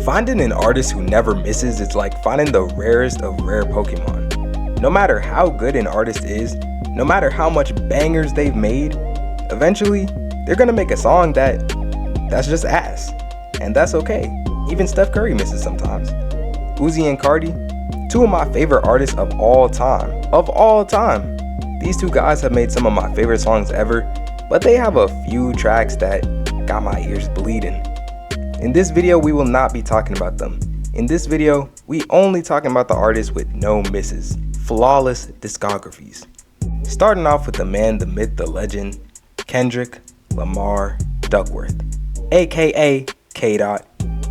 Finding an artist who never misses is like finding the rarest of rare Pokemon. No matter how good an artist is, no matter how much bangers they've made, eventually, they're gonna make a song that's just ass. And that's okay. Even Steph Curry misses sometimes. Uzi and Cardi, two of my favorite artists of all time. Of all time. These two guys have made some of my favorite songs ever, but they have a few tracks that got my ears bleeding. In this video, we will not be talking about them. In this video, we only talking about the artists with no misses, flawless discographies. Starting off with the man, the myth, the legend, Kendrick Lamar Duckworth, aka K-Dot,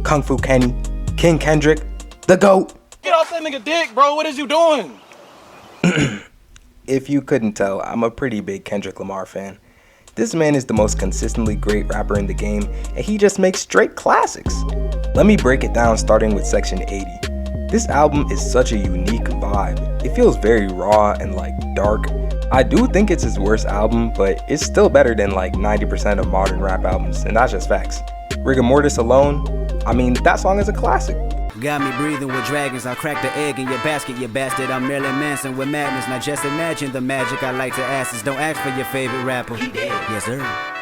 Kung Fu Kenny, King Kendrick, the GOAT. Get off that nigga dick, bro. What is you doing? If you couldn't tell, I'm a pretty big Kendrick Lamar fan. This man is the most consistently great rapper in the game, and he just makes straight classics. Let me break it down starting with Section 80. This album is such a unique vibe. It feels very raw and like dark. I do think it's his worst album, but it's still better than like 90% of modern rap albums, and that's just facts. Rigor Mortis alone, I mean, that song is a classic. Got me breathing with dragons, I'll crack the egg in your basket, you bastard. I'm Marilyn Manson with madness. Now just imagine the magic I like to ask is don't ask for your favorite rapper. He dead. Yes, sir.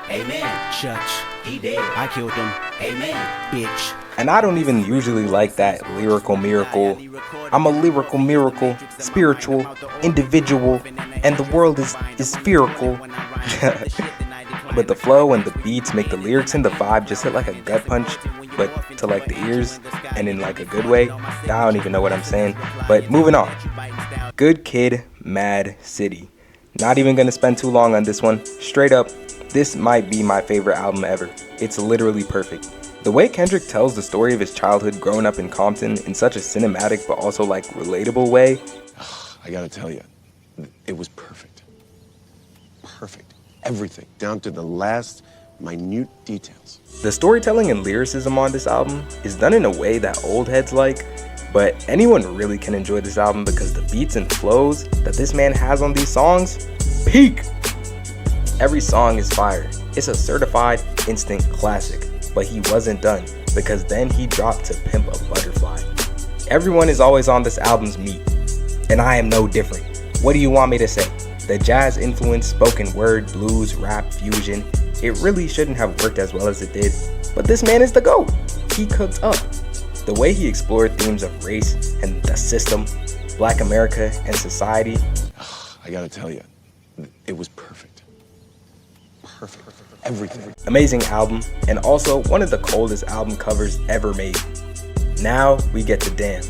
Amen. Church. He dead. I killed him. Amen. Bitch. And I don't even usually like that lyrical miracle. I'm a lyrical miracle, spiritual, individual, and the world is spherical. But the flow and the beats make the lyrics and the vibe just hit like a gut punch, but to like the ears and in like a good way. I don't even know what I'm saying, but moving on. Good Kid, Mad City. Not even gonna spend too long on this one. Straight up, this might be my favorite album ever. It's literally perfect. The way Kendrick tells the story of his childhood growing up in Compton in such a cinematic but also like relatable way. I gotta tell you, it was perfect. Perfect. Everything, down to the last minute details. The storytelling and lyricism on this album is done in a way that old heads like, but anyone really can enjoy this album because the beats and flows that this man has on these songs, peak! Every song is fire. It's a certified instant classic, but he wasn't done because then he dropped to Pimp a Butterfly. Everyone is always on this album's meat, and I am no different. What do you want me to say? The jazz influence, spoken word, blues, rap, fusion, it really shouldn't have worked as well as it did, but this man is the GOAT. He cooked up. The way he explored themes of race and the system, Black America and society. I gotta tell you, it was perfect. Perfect. Everything. Amazing album, and also one of the coldest album covers ever made. Now we get to Damn,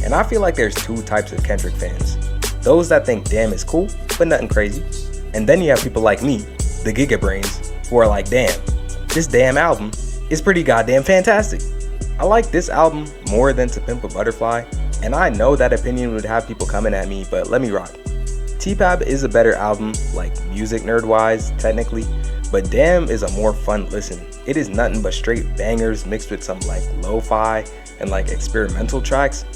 and I feel like there's two types of Kendrick fans. Those that think Damn is cool, but nothing crazy. And then you have people like me, the Giga Brains, who are like, damn, this damn album is pretty goddamn fantastic. I like this album more than To Pimp a Butterfly, and I know that opinion would have people coming at me, but let me rock. T-Pab is a better album, like music nerd wise, technically, but Damn is a more fun listen. It is nothing but straight bangers mixed with some like lo-fi and like experimental tracks.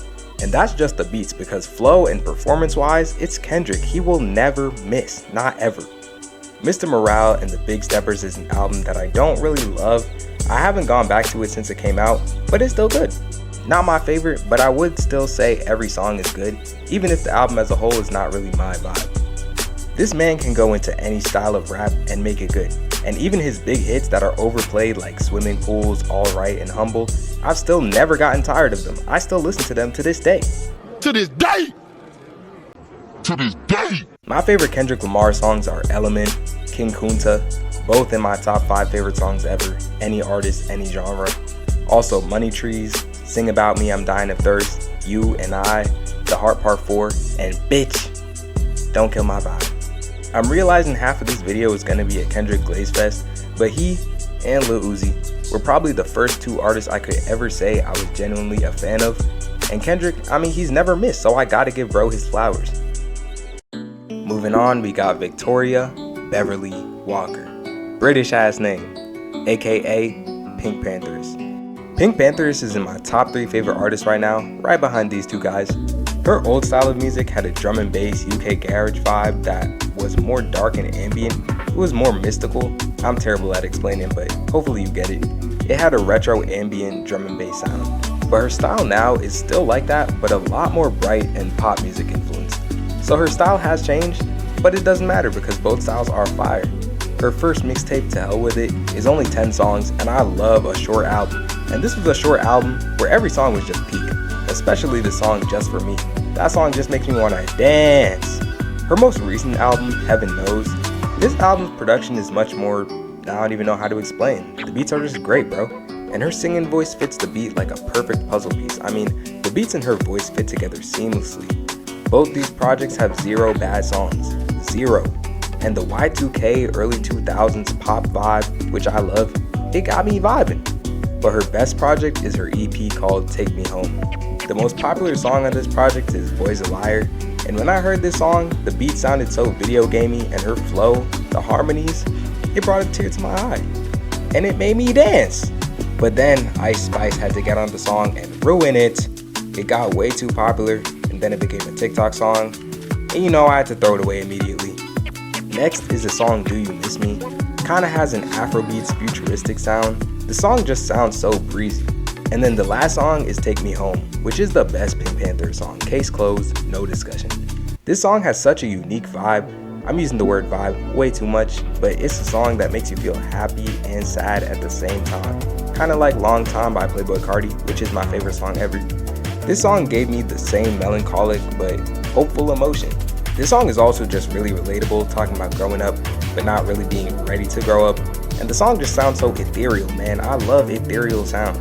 And that's just the beats, because flow and performance wise, it's Kendrick. He will never miss, not ever. Mr. Morale and the Big Steppers is an album that I don't really love. I haven't gone back to it since it came out, but it's still good. Not my favorite, but I would still say every song is good, even if the album as a whole is not really my vibe. This man can go into any style of rap and make it good. And even his big hits that are overplayed like Swimming Pools, Alright, and Humble, I've still never gotten tired of them. I still listen to them to this day. To this day! To this day! My favorite Kendrick Lamar songs are Element, King Kunta, both in my top 5 favorite songs ever, any artist, any genre. Also Money Trees, Sing About Me, I'm Dying of Thirst, You and I, The Heart Part 4, and Bitch, Don't Kill My Vibe. I'm realizing half of this video is going to be a Kendrick Glaze Fest, but he and Lil Uzi were probably the first two artists I could ever say I was genuinely a fan of. And Kendrick, I mean, he's never missed, so I gotta give bro his flowers. Moving on, we got Victoria Beverly Walker. British ass name, aka PinkPantheress. PinkPantheress is in my top 3 favorite artists right now, right behind these two guys. Her old style of music had a drum and bass UK garage vibe that was more dark and ambient. It was more mystical. I'm terrible at explaining, but hopefully you get it. It had a retro ambient drum and bass sound, but her style now is still like that, but a lot more bright and pop music influenced. So her style has changed, but it doesn't matter because both styles are fire. Her first mixtape, To Hell With It, is only 10 songs, and I love a short album. And this was a short album where every song was just peak, especially the song Just For Me. That song just makes me wanna dance. Her most recent album, Heaven Knows, this album's production is much more, I don't even know how to explain. The beats are just great, bro. And her singing voice fits the beat like a perfect puzzle piece. I mean, the beats and her voice fit together seamlessly. Both these projects have 0 bad songs. 0. And the Y2K early 2000s pop vibe, which I love, it got me vibing. But her best project is her EP called Take Me Home. The most popular song on this project is Boy's a Liar, and when I heard this song, the beat sounded so video gamey and her flow, the harmonies, it brought a tear to my eye. And it made me dance. But then Ice Spice had to get on the song and ruin it. It got way too popular, and then it became a TikTok song, and you know I had to throw it away immediately. Next is the song Do You Miss Me. Kinda has an Afrobeats futuristic sound. The song just sounds so breezy. And then the last song is Take Me Home, which is the best PinkPantheress song. Case closed, no discussion. This song has such a unique vibe. I'm using the word vibe way too much, but it's a song that makes you feel happy and sad at the same time. Kinda like Long Time by Playboi Carti, which is my favorite song ever. This song gave me the same melancholic but hopeful emotion. This song is also just really relatable, talking about growing up, but not really being ready to grow up. And the song just sounds so ethereal, man. I love ethereal sounds.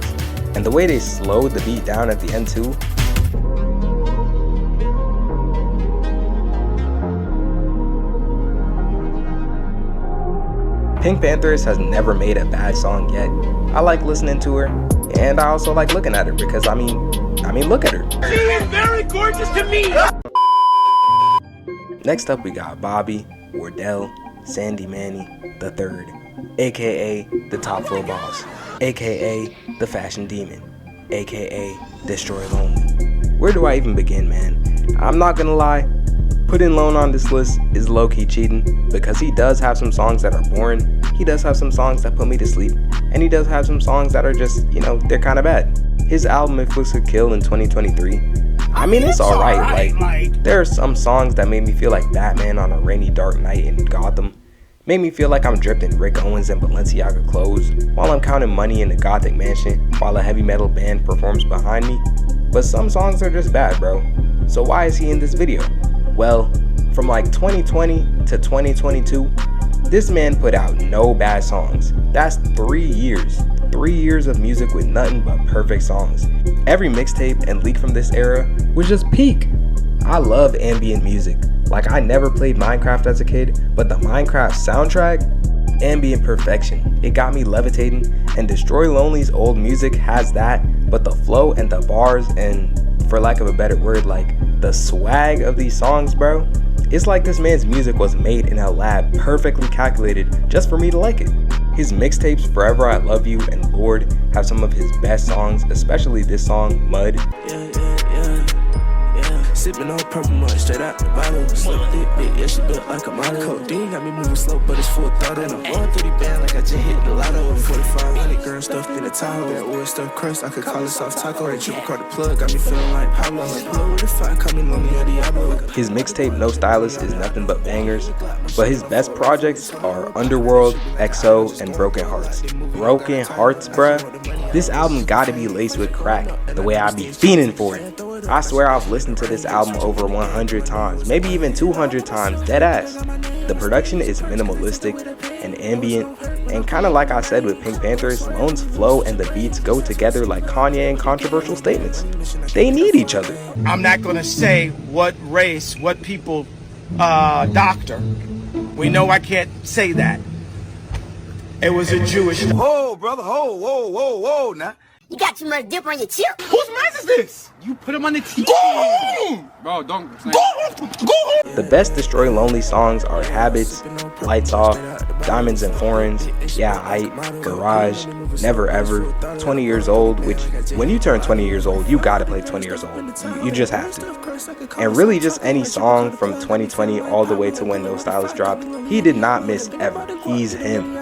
And the way they slowed the beat down at the end too. PinkPantheress has never made a bad song yet. I like listening to her, and I also like looking at her because I mean, look at her. She is very gorgeous to me. Next up we got Bobby, Wardell, Sandy Manny the Third, aka the Top Flow Boss, aka the Fashion Demon, aka Destroy Lonely. Where do I even begin, man? I'm not gonna lie, putting Lone on this list is low-key cheating because he does have some songs that are boring, he does have some songs that put me to sleep, and he does have some songs that are just, you know, they're kinda bad. His album If Looks Could Kill in 2023, I mean, it's alright. Like, there are some songs that made me feel like Batman on a rainy dark night in Gotham. Made me feel like I'm dripped in Rick Owens and Balenciaga clothes while I'm counting money in a gothic mansion while a heavy metal band performs behind me. But some songs are just bad, bro. So why is he in this video? Well, from like 2020 to 2022, this man put out no bad songs. That's 3 years. 3 years of music with nothing but perfect songs. Every mixtape and leak from this era was just peak. I love ambient music. Like, I never played Minecraft as a kid, but the Minecraft soundtrack, ambient perfection. It got me levitating, and Destroy Lonely's old music has that, but the flow and the bars and, for lack of a better word, like the swag of these songs, bro. It's like this man's music was made in a lab, perfectly calculated just for me to like it. His mixtapes Forever I Love You and Lord have some of his best songs, especially this song, Mud. Sipping on purple mud straight out the bottle. Slick thick, bitch, yeah, she built like a model. Codeine got me moving slow, but it's full throttle. And I'm going through the band like I just hit the lotto. 4500 girl stuffed in a Tahoe. That wood stuff crust, I could call it soft taco. That triple card the plug got me feeling like Pablo. Like plug with the fire, call me Lonely or Diablo. His mixtape No Stylist is nothing but bangers, but his best projects are Underworld, XO, and Broken Hearts. Broken Hearts, bruh. This album gotta be laced with crack, the way I be fiending for it. I swear I've listened to this album over 100 times, maybe even 200 times, deadass. The production is minimalistic and ambient, and kinda like I said with PinkPantheress, Lone's flow and the beats go together like Kanye and controversial statements. They need each other. I'm not gonna say what race, what people, doctor. We know I can't say that. It was a Jewish. Whoa, brother, whoa, now. You got too much dip on your chip. Whose man is this? You put him on the TV. Go home! Bro, don't. Go home! The best Destroy Lonely songs are Habits, Lights Off, Diamonds and Foreigns, Yeah, Garage, Never Ever, 20 Years Old, which when you turn 20 years old, you gotta play 20 Years Old. You just have to. And really just any song from 2020 all the way to when No Stylist dropped, he did not miss ever. He's him.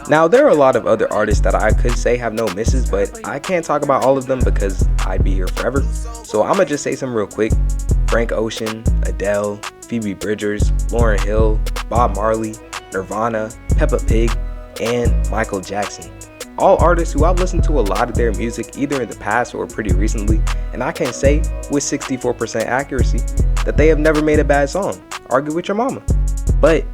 Now, there are a lot of other artists that I could say have no misses, but I can't talk about all of them because I'd be here forever. So I'm gonna just say some real quick. Frank Ocean, Adele, Phoebe Bridgers, Lauryn Hill, Bob Marley, Nirvana, Peppa Pig, and Michael Jackson. All artists who I've listened to a lot of their music either in the past or pretty recently, and I can say with 64% accuracy that they have never made a bad song. Argue with your mama. But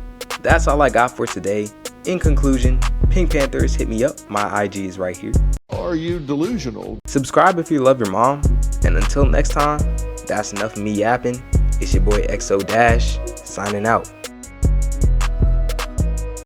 that's all I got for today. In conclusion, PinkPantheress, hit me up. My IG is right here. Are you delusional? Subscribe if you love your mom. And until next time, that's enough of me yapping. It's your boy XO Dash, signing out.